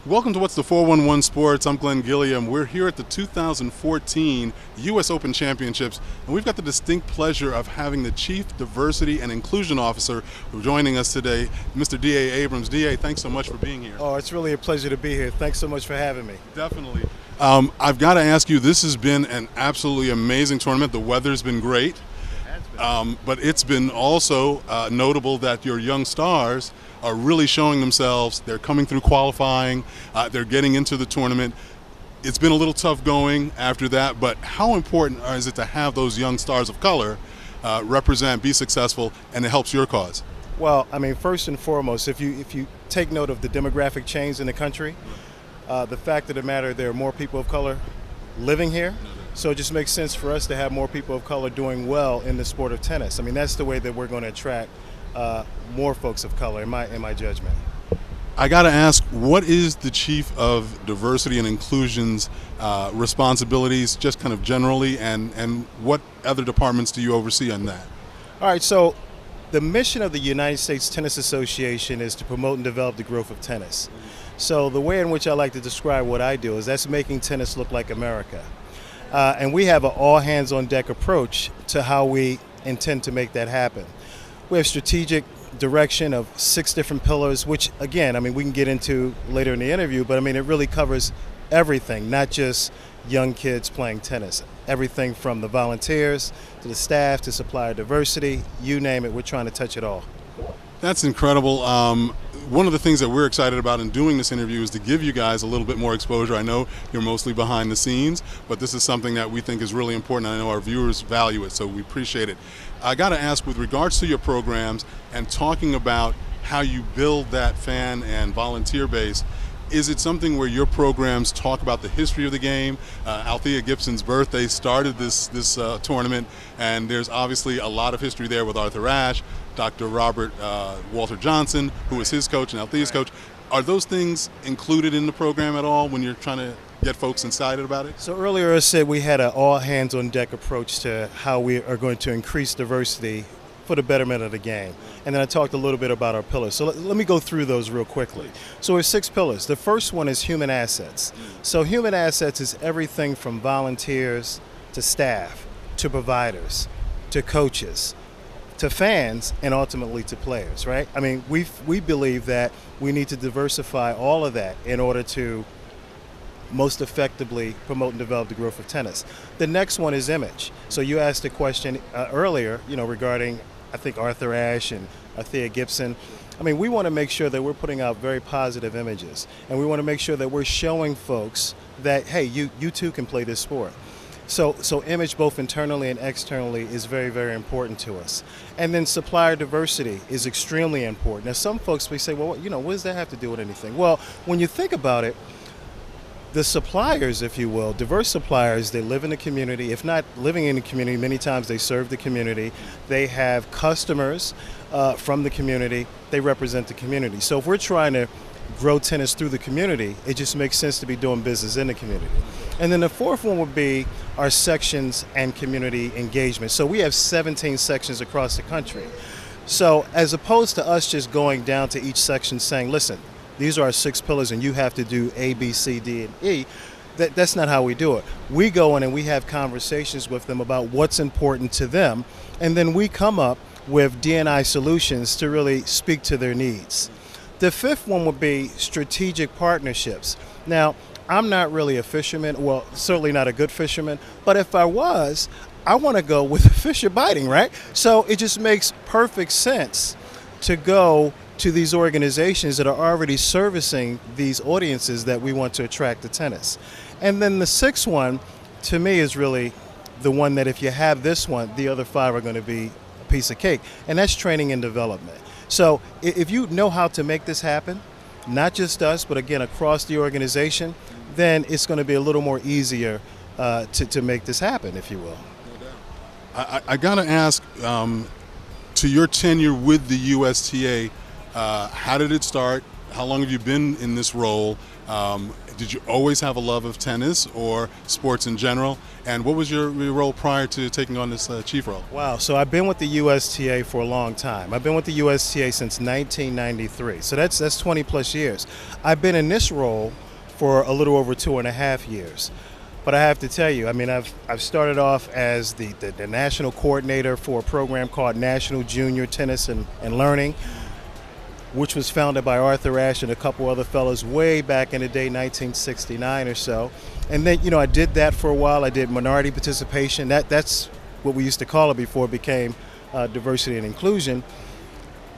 Welcome to What's the 411 Sports. I'm Glenn Gilliam. We're here at the 2014 U.S. Open Championships, and we've got the distinct pleasure of having the Chief Diversity and Inclusion Officer joining us today, Mr. D.A. Abrams. D.A., thanks so much for being here. Oh, it's really a pleasure to be here. Thanks so much for having me. Definitely. I've got to ask you, this has been an absolutely amazing tournament. The weather's been great, but it's been also notable that your young stars are really showing themselves. They're coming through qualifying. They're getting into the tournament. It's been a little tough going after that, but how important is it to have those young stars of color represent, be successful, and it helps your cause? Well, I mean, first and foremost, if you take note of the demographic change in the country, the fact of the matter, there are more people of color living here. So it just makes sense for us to have more people of color doing well in the sport of tennis. I mean, that's the way that we're going to attract more folks of color, in my judgment. I got to ask, what is the Chief of Diversity and Inclusion's responsibilities, just kind of generally, and what other departments do you oversee on that? All right, so the mission of the United States Tennis Association is to promote and develop the growth of tennis. So the way in which I like to describe what I do is that's making tennis look like America. And we have an all-hands-on-deck approach to how we intend to make that happen. We have strategic direction of 6 different pillars, which, again, I mean, we can get into later in the interview, but I mean, it really covers everything, not just young kids playing tennis. Everything from the volunteers to the staff to supplier diversity, you name it, we're trying to touch it all. That's incredible. One of the things that we're excited about in doing this interview is to give you guys a little bit more exposure. I know you're mostly behind the scenes, but this is something that we think is really important. I know our viewers value it, so we appreciate it. I got to ask, with regards to your programs and talking about how you build that fan and volunteer base, is it something where your programs talk about the history of the game? Althea Gibson's birthday started this tournament, and there's obviously a lot of history there with Arthur Ashe, Dr. Robert Walter Johnson, who is his coach and Althea's coach. Are those things included in the program at all when you're trying to get folks excited about it? So earlier I said we had an all-hands-on-deck approach to how we are going to increase diversity for the betterment of the game. And then I talked a little bit about our pillars. So let me go through those real quickly. So we have 6 pillars. The first one is human assets. So human assets is everything from volunteers to staff to providers to coaches to fans and ultimately to players, right? I mean, we believe that we need to diversify all of that in order to most effectively promote and develop the growth of tennis. The next one is image. So you asked a question earlier, regarding, I think, Arthur Ashe and Althea Gibson. I mean, we want to make sure that we're putting out very positive images, and we want to make sure that we're showing folks that, hey, you too can play this sport. So image, both internally and externally, is very, very important to us. And then supplier diversity is extremely important. Now, some folks may say, well, what does that have to do with anything? Well, when you think about it, the suppliers, if you will, diverse suppliers, they live in the community. If not living in the community, many times they serve the community. They have customers from the community. They represent the community. So if we're trying to grow tennis through the community, it just makes sense to be doing business in the community. And then the fourth one would be our sections and community engagement. So we have 17 sections across the country. So as opposed to us just going down to each section saying, listen, these are our 6 pillars and you have to do A, B, C, D, and E, that's not how we do it. We go in and we have conversations with them about what's important to them, and then we come up with D&I solutions to really speak to their needs. The fifth one would be strategic partnerships. Now, I'm not really a fisherman, well, certainly not a good fisherman, but if I was, I want to go with the fish are biting, right? So it just makes perfect sense to go to these organizations that are already servicing these audiences that we want to attract to tennis. And then the sixth one, to me, is really the one that if you have this one, the other 5 are going to be a piece of cake, and that's training and development. So if you know how to make this happen, not just us, but again, across the organization, then it's going to be a little more easier to make this happen, if you will. I got to ask, to your tenure with the USTA, how did it start? how long have you been in this role? Did you always have a love of tennis or sports in general? And what was your role prior to taking on this chief role? Wow, so I've been with the USTA for a long time. I've been with the USTA since 1993, so that's 20 plus years. I've been in this role for a little over 2.5 years. But I have to tell you, I mean, I've started off as the national coordinator for a program called National Junior Tennis and Learning, which was founded by Arthur Ashe and a couple other fellows way back in the day, 1969 or so. And then, I did that for a while. I did minority participation. That's what we used to call it before it became diversity and inclusion.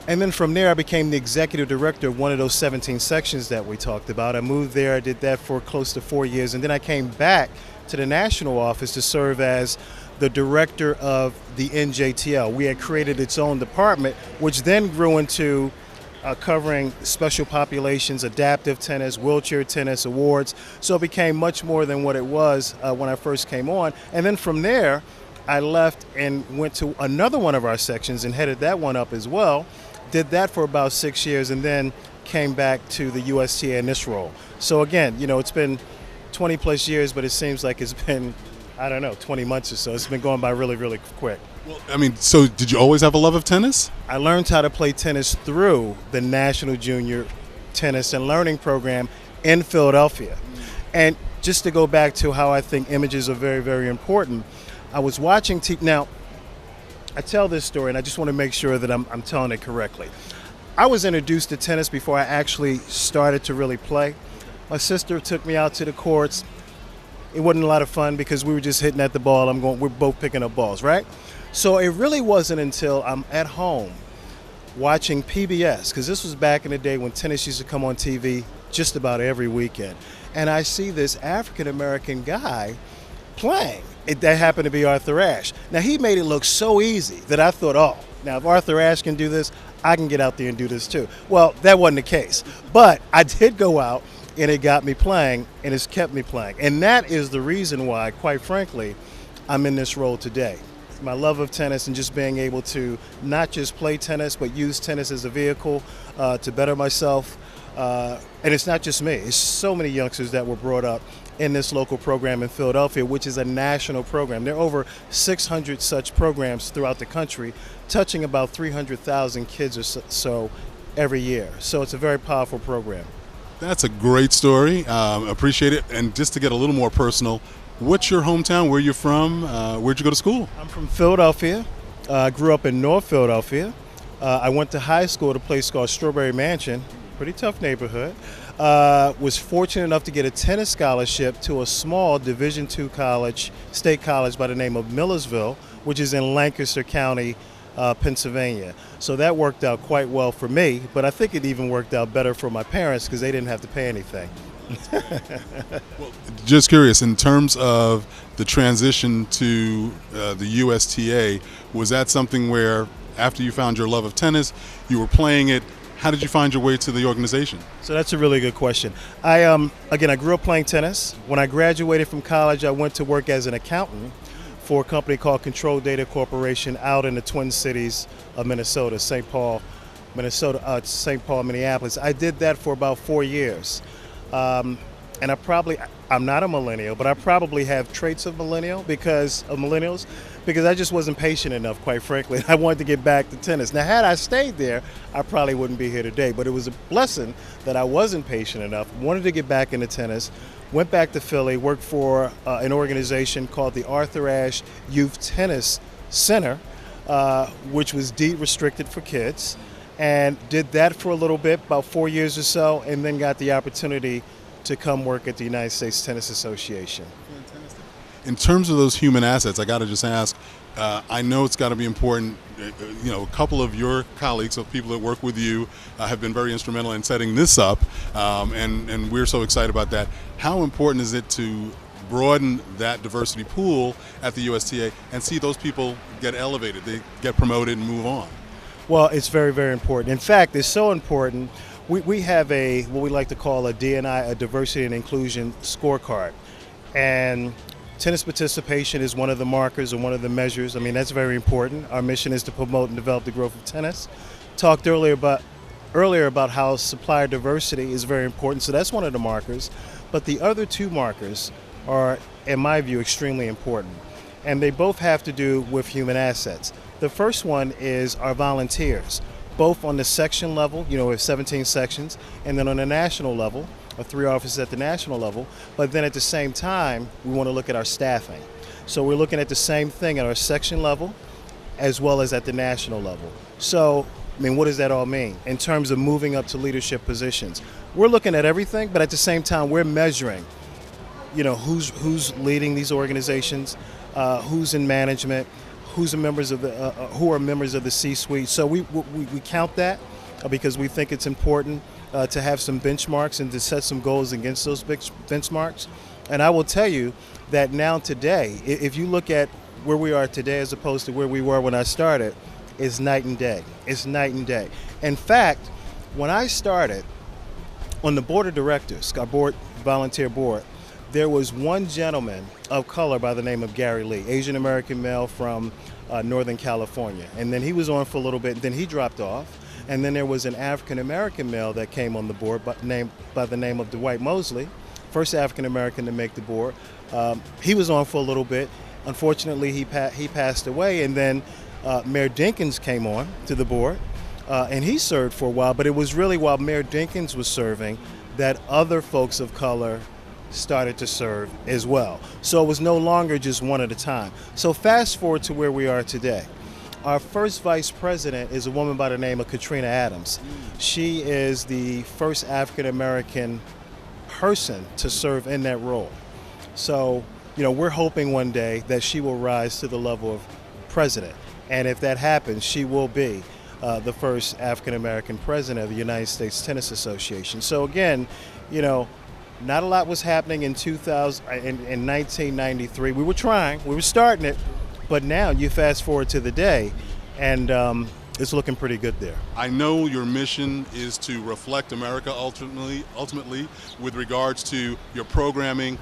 And then from there, I became the executive director of one of those 17 sections that we talked about. I moved there. I did that for close to 4 years. And then I came back to the national office to serve as the director of the NJTL. We had created its own department, which then grew into covering special populations, adaptive tennis, wheelchair tennis, awards. So it became much more than what it was when I first came on. And then from there, I left and went to another one of our sections and headed that one up as well. Did that for about 6 years and then came back to the USTA in this role. So again, it's been 20 plus years, but it seems like it's been, 20 months or so. It's been going by really, really quick. Well, I mean, so did you always have a love of tennis? I learned how to play tennis through the National Junior Tennis and Learning Program in Philadelphia. And just to go back to how I think images are very, very important, I was watching now, I tell this story, and I just want to make sure that I'm telling it correctly. I was introduced to tennis before I actually started to really play. My sister took me out to the courts. It wasn't a lot of fun because we were just hitting at the ball. We're both picking up balls, right? So it really wasn't until I'm at home watching PBS, because this was back in the day when tennis used to come on TV just about every weekend. And I see this African-American guy playing. That happened to be Arthur Ashe. Now, he made it look so easy that I thought, now if Arthur Ashe can do this, I can get out there and do this too. Well, that wasn't the case. But I did go out, and it got me playing, and it's kept me playing. And that is the reason why, quite frankly, I'm in this role today. My love of tennis and just being able to not just play tennis, but use tennis as a vehicle to better myself. And it's not just me. It's so many youngsters that were brought up in this local program in Philadelphia, which is a national program. There are over 600 such programs throughout the country, touching about 300,000 kids or so every year. So it's a very powerful program. That's a great story. Appreciate it. And just to get a little more personal, what's your hometown? Where you're from? Where'd you go to school? I'm from Philadelphia. I grew up in North Philadelphia. I went to high school at a place called Strawberry Mansion, pretty tough neighborhood. Was fortunate enough to get a tennis scholarship to a small Division II college, state college by the name of Millersville, which is in Lancaster County, Pennsylvania. So that worked out quite well for me, but I think it even worked out better for my parents because they didn't have to pay anything. Well, just curious, in terms of the transition to the USTA, was that something where after you found your love of tennis, you were playing it? How did you find your way to the organization? So that's a really good question. I grew up playing tennis. When I graduated from college, I went to work as an accountant for a company called Control Data Corporation out in the Twin Cities of Minnesota, St. Paul, Minneapolis. I did that for about 4 years. And I'm not a millennial, but I probably have traits of millennials because I just wasn't patient enough, quite frankly. I wanted to get back to tennis. Now, had I stayed there, I probably wouldn't be here today, but it was a blessing that I wasn't patient enough, wanted to get back into tennis, went back to Philly, worked for an organization called the Arthur Ashe Youth Tennis Center, which was deed restricted for kids, and did that for a little bit, about 4 years or so, and then got the opportunity to come work at the United States Tennis Association. Fantastic. In terms of those human assets, I got to just ask, I know it's got to be important, a couple of your colleagues, of people that work with you, have been very instrumental in setting this up, and we're so excited about that. How important is it to broaden that diversity pool at the USTA and see those people get elevated, they get promoted and move on? Well, it's very, very important. In fact, it's so important. We have what we like to call a D&I, a diversity and inclusion scorecard. And tennis participation is one of the markers and one of the measures. I mean, that's very important. Our mission is to promote and develop the growth of tennis. Talked earlier about earlier about how supplier diversity is very important, so that's one of the markers. But the other two markers are, in my view, extremely important. And they both have to do with human assets. The first one is our volunteers, both on the section level, we have 17 sections, and then on the national level, 3 offices at the national level. But then at the same time, we want to look at our staffing. So we're looking at the same thing at our section level as well as at the national level. So, what does that all mean in terms of moving up to leadership positions? We're looking at everything, but at the same time, we're measuring, who's leading these organizations, who's in management, who are members of the C-suite. So we count that because we think it's important to have some benchmarks and to set some goals against those benchmarks. And I will tell you that now today, if you look at where we are today as opposed to where we were when I started, it's night and day. It's night and day. In fact, when I started on the board of directors, our volunteer board, there was one gentleman of color by the name of Gary Lee, Asian American male from Northern California. And then he was on for a little bit, then he dropped off. And then there was an African American male that came on the board by the name of Dwight Mosley, first African American to make the board. He was on for a little bit. Unfortunately, he passed away, and then Mayor Dinkins came on to the board, and he served for a while. But it was really while Mayor Dinkins was serving that other folks of color started to serve as well. So it was no longer just one at a time. So fast forward to where we are today. Our first vice president is a woman by the name of Katrina Adams. She is the first African American person to serve in that role. So, we're hoping one day that she will rise to the level of president. And if that happens, she will be the first African American president of the United States Tennis Association. So again, not a lot was happening in 1993. We were trying, we were starting it, but now you fast forward to the day, and it's looking pretty good there. I know your mission is to reflect America ultimately with regards to your programming,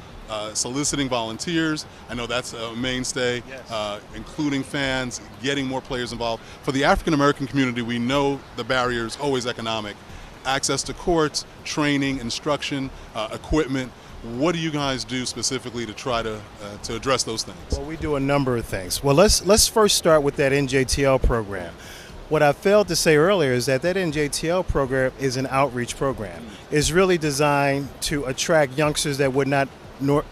soliciting volunteers. I know that's a mainstay, yes. Including fans, getting more players involved. For the African American community, we know the barrier is always economic. Access to courts, training, instruction, equipment. What do you guys do specifically to try to address those things? Well, we do a number of things. Well, let's first start with that NJTL program. What I failed to say earlier is that NJTL program is an outreach program. It's really designed to attract youngsters that would not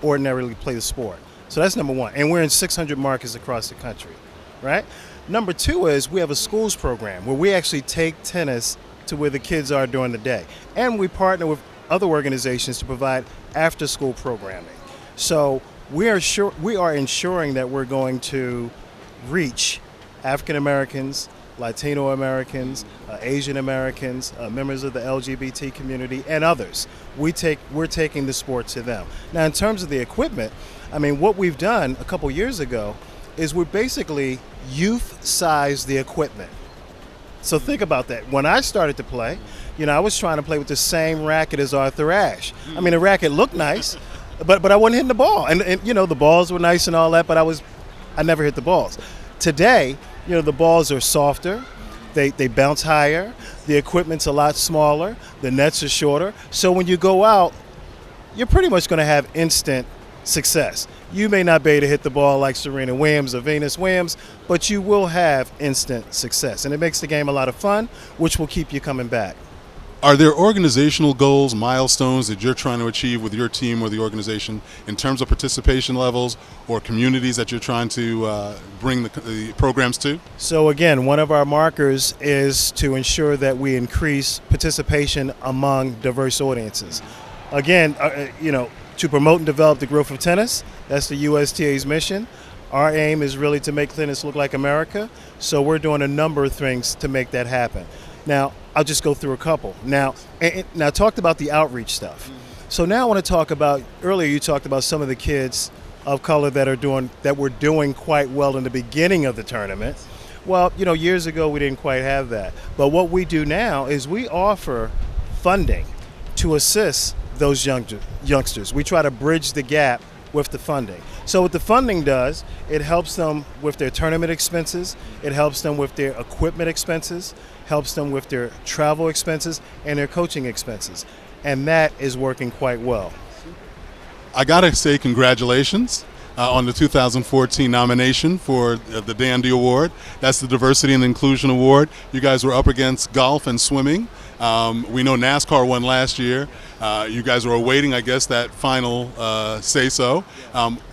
ordinarily play the sport. So that's number one. And we're in 600 markets across the country, right? Number two is we have a schools program where we actually take tennis to where the kids are during the day. And we partner with other organizations to provide after-school programming. So we are ensuring that we're going to reach African Americans, Latino Americans, Asian Americans, members of the LGBT community, and others. We're taking the sport to them. Now, in terms of the equipment, what we've done a couple years ago is we basically youth-sized the equipment. So think about that. When I started to play, I was trying to play with the same racket as Arthur Ashe. The racket looked nice, but I wasn't hitting the ball. And the balls were nice and all that, but I never hit the balls. Today, the balls are softer, they bounce higher, the equipment's a lot smaller, the nets are shorter. So when you go out, you're pretty much going to have instant success. You may not be able to hit the ball like Serena Williams or Venus Williams, but you will have instant success. And it makes the game a lot of fun, which will keep you coming back. Are there organizational goals, milestones that you're trying to achieve with your team or the organization in terms of participation levels or communities that you're trying to bring the programs to? So again, one of our markers is to ensure that we increase participation among diverse audiences. Again, to promote and develop the growth of tennis, that's the USTA's mission. Our aim is really to make tennis look like America, so we're doing a number of things to make that happen. Now, I'll just go through a couple. Now I talked about the outreach stuff. So now I want to talk about, earlier you talked about some of the kids of color that were doing quite well in the beginning of the tournament. Well, years ago we didn't quite have that. But what we do now is we offer funding to assist those youngsters. We try to bridge the gap with the funding. So what the funding does, it helps them with their tournament expenses, it helps them with their equipment expenses, helps them with their travel expenses and their coaching expenses. And that is working quite well. I gotta say congratulations on the 2014 nomination for the Dandy Award. That's the Diversity and Inclusion Award. You guys were up against golf and swimming. We know NASCAR won last year. You guys are awaiting, I guess, that final say-so.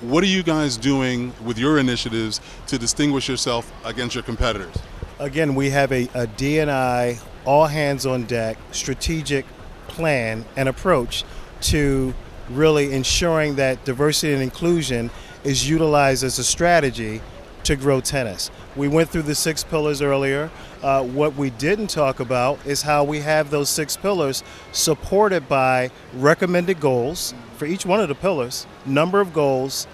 What are you guys doing with your initiatives to distinguish yourself against your competitors? Again, we have a D&I, all hands on deck, strategic plan and approach to really ensuring that diversity and inclusion is utilized as a strategy to grow tennis. We went through the 6 pillars earlier. What we didn't talk about is how we have those 6 pillars supported by recommended goals for each one of the pillars, number of goals,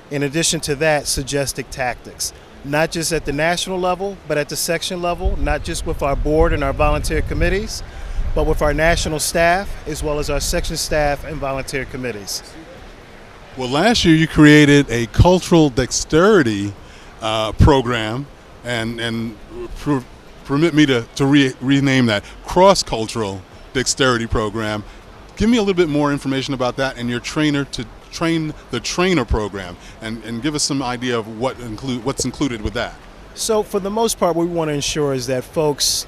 in addition to that, suggested tactics. Not just at the national level, but at the section level, not just with our board and our volunteer committees, but with our national staff as well as our section staff and volunteer committees. Well, last year you created a cultural dexterity program, and permit me to rename that cross-cultural dexterity program. Give me a little bit more information about that and your trainer to train the trainer program, and give us some idea of what's included with that. So for the most part, what we want to ensure is that folks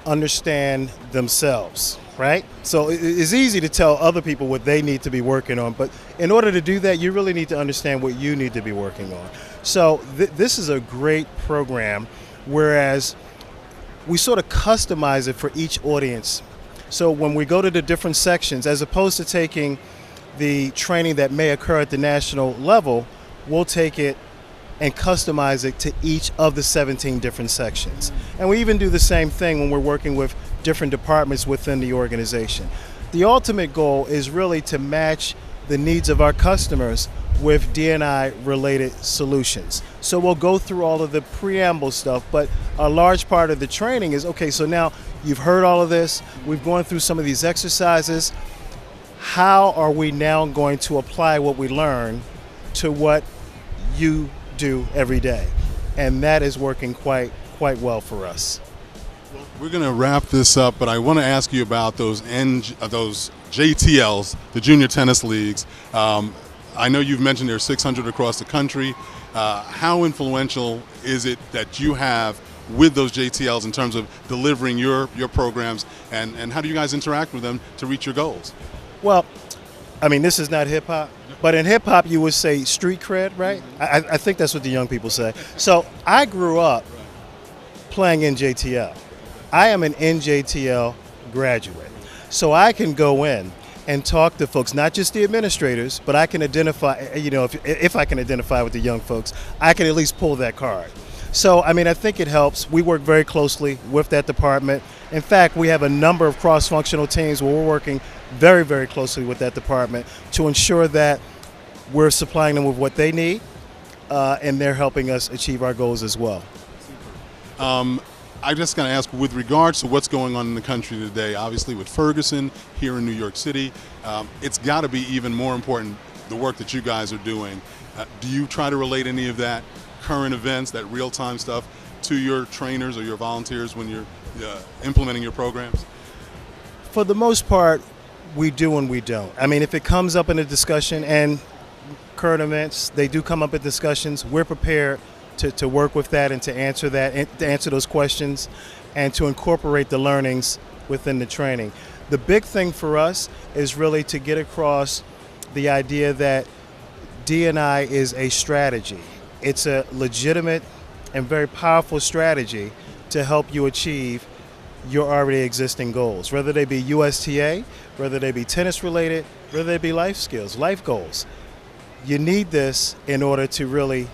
understand themselves, right? So it's easy to tell other people what they need to be working on, but in order to do that, you really need to understand what you need to be working on. So this is a great program, whereas we sort of customize it for each audience. So when we go to the different sections, as opposed to taking the training that may occur at the national level, we'll take it and customize it to each of the 17 different sections. And we even do the same thing when we're working with different departments within the organization. The ultimate goal is really to match the needs of our customers with D&I related solutions. So we'll go through all of the preamble stuff, but a large part of the training is, okay, so now you've heard all of this, we've gone through some of these exercises, how are we now going to apply what we learn to what you do every day? And that is working quite well for us. We're going to wrap this up, but I want to ask you about those JTLs, the Junior Tennis Leagues. I know you've mentioned there's 600 across the country. How influential is it that you have with those JTLs in terms of delivering your programs, and how do you guys interact with them to reach your goals? Well, I mean, this is not hip-hop, but in hip-hop you would say street cred, right? I think that's what the young people say. So I grew up playing NJTL. I am an NJTL graduate. So I can go in and talk to folks, not just the administrators, but I can identify, you know, if I can identify with the young folks, I can at least pull that card. So, I mean, I think it helps. We work very closely with that department. In fact, we have a number of cross-functional teams where we're working very, very closely with that department to ensure that we're supplying them with what they need, and they're helping us achieve our goals as well. I'm just going to ask, with regards to what's going on in the country today, obviously with Ferguson here in New York City, it's got to be even more important, the work that you guys are doing. Do you try to relate any of that current events, that real-time stuff, to your trainers or your volunteers when you're implementing your programs? For the most part, we do and we don't. I mean, if it comes up in a discussion, and current events, they do come up in discussions, we're prepared to work with that and to answer that, and to answer those questions, and to incorporate the learnings within the training. The big thing for us is really to get across the idea that D&I is a strategy. It's a legitimate and very powerful strategy to help you achieve your already existing goals, whether they be USTA, whether they be tennis related, whether they be life skills, life goals. You need this in order to really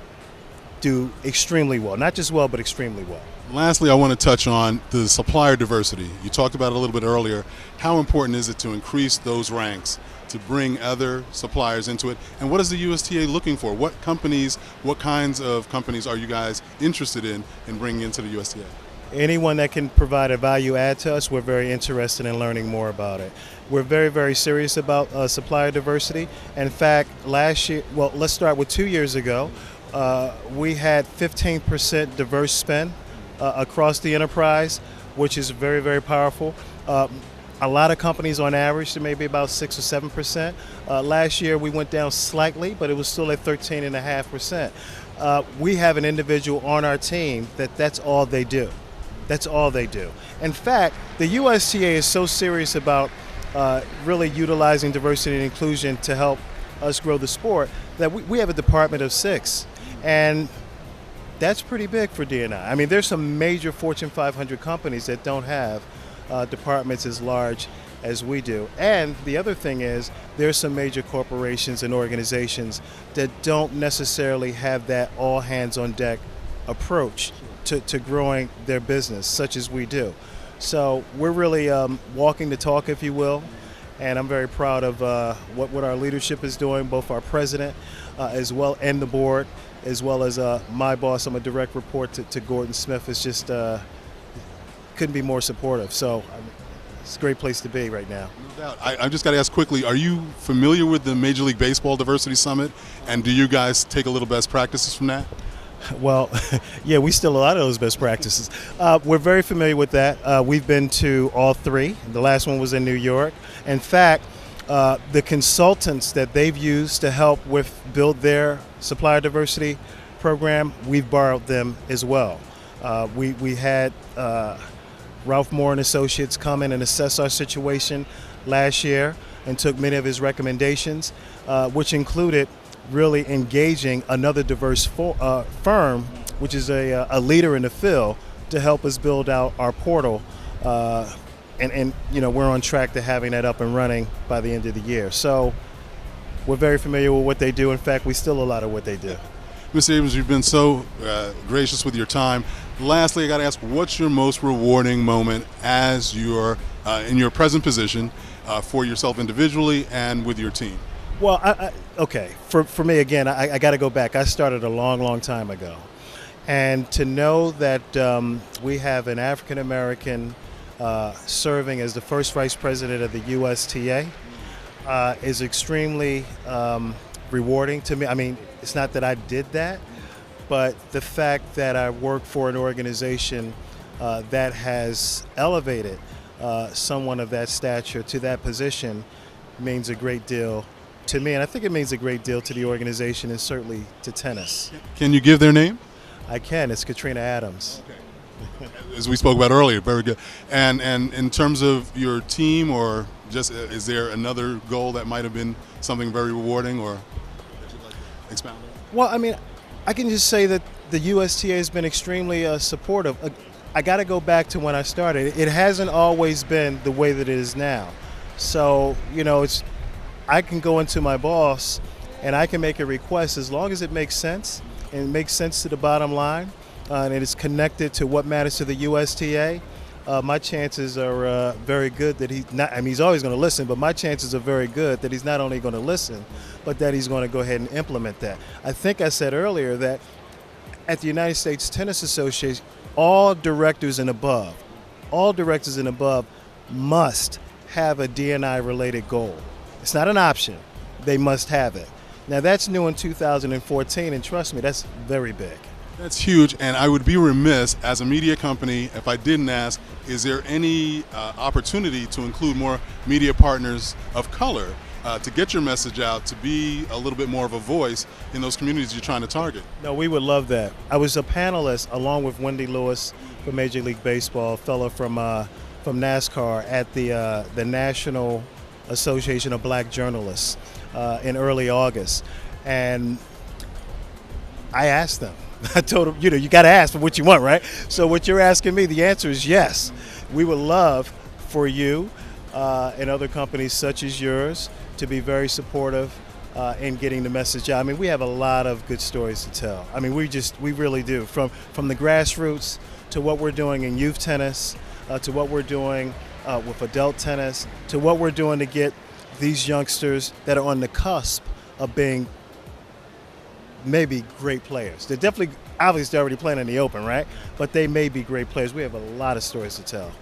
do extremely well, not just well, but extremely well. Lastly, I want to touch on the supplier diversity. You talked about it a little bit earlier. How important is it to increase those ranks, to bring other suppliers into it? And what is the USTA looking for? What companies, what kinds of companies are you guys interested in bringing into the USTA? Anyone that can provide a value add to us, we're very interested in learning more about it. We're very, very serious about supplier diversity. In fact, last year, well, let's start with 2 years ago, we had 15% diverse spend across the enterprise, which is very, very powerful. A lot of companies on average, to maybe about 6 or 7%. Last year we went down slightly, but it was still at 13.5%. We have an individual on our team that's all they do. That's all they do. In fact, the USTA is so serious about really utilizing diversity and inclusion to help us grow the sport that we have a department of 6. And that's pretty big for D&I. I mean, there's some major Fortune 500 companies that don't have departments as large as we do. And the other thing is, there's some major corporations and organizations that don't necessarily have that all hands on deck approach to growing their business, such as we do. So we're really walking the talk, if you will, and I'm very proud of what our leadership is doing, both our president as well and the board, as well as my boss. I'm a direct report to Gordon Smith. It's just couldn't be more supportive. So it's a great place to be right now. No doubt. I just got to ask quickly, are you familiar with the Major League Baseball Diversity Summit? And do you guys take a little best practices from that? Well, yeah, we steal a lot of those best practices. We're very familiar with that. We've been to all 3. The last one was in New York. In fact, the consultants that they've used to help with build their supplier diversity program, we've borrowed them as well. We had Ralph Moore and Associates come in and assess our situation last year and took many of his recommendations, which included really engaging another diverse firm, which is a leader in the field, to help us build out our portal. And you know, we're on track to having that up and running by the end of the year. So we're very familiar with what they do. In fact, we steal a lot of what they do. Mr. Abrams, you've been so gracious with your time. Lastly, I got to ask, what's your most rewarding moment as you're in your present position for yourself individually and with your team? Well, okay, for me, again, I got to go back. I started a long, long time ago. And to know that we have an African-American serving as the first vice president of the USTA is extremely rewarding to me. I mean, it's not that I did that, but the fact that I work for an organization that has elevated someone of that stature to that position means a great deal to me, and I think it means a great deal to the organization and certainly to tennis. Can you give their name? I can. It's Katrina Adams. Okay. As we spoke about earlier, very good. And in terms of your team, or just is there another goal that might have been something very rewarding, or that you'd like to expound on? Well, I mean, I can just say that the USTA has been extremely supportive. I got to go back to when I started. It hasn't always been the way that it is now. So, you know, I can go into my boss and I can make a request as long as it makes sense and it makes sense to the bottom line and it is connected to what matters to the USTA. My chances are very good that he's not, I mean, he's always going to listen, but my chances are very good that he's not only going to listen, but that he's going to go ahead and implement that. I think I said earlier that at the United States Tennis Association, all directors and above must have a D&I related goal. It's not an option. They must have it. Now, that's new in 2014, and trust me, that's very big. That's huge, and I would be remiss as a media company if I didn't ask, is there any opportunity to include more media partners of color to get your message out, to be a little bit more of a voice in those communities you're trying to target? No, we would love that. I was a panelist along with Wendy Lewis from Major League Baseball, a fellow from NASCAR at the National Association of Black Journalists in early August, and I asked them. I told them, you know, you got to ask for what you want, right? So what you're asking me, the answer is yes. We would love for you and other companies such as yours to be very supportive in getting the message out. I mean, we have a lot of good stories to tell. I mean, we really do. From the grassroots to what we're doing in youth tennis, to what we're doing with adult tennis, to what we're doing to get these youngsters that are on the cusp of being may be great players. They're definitely, obviously, already playing in the Open, right? But they may be great players. We have a lot of stories to tell.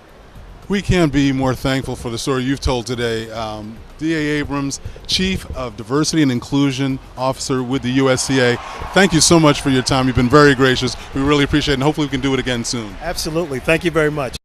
We can't be more thankful for the story you've told today. D.A. Abrams, Chief of Diversity and Inclusion Officer with the USTA. Thank you so much for your time. You've been very gracious. We really appreciate it, and hopefully we can do it again soon. Absolutely. Thank you very much.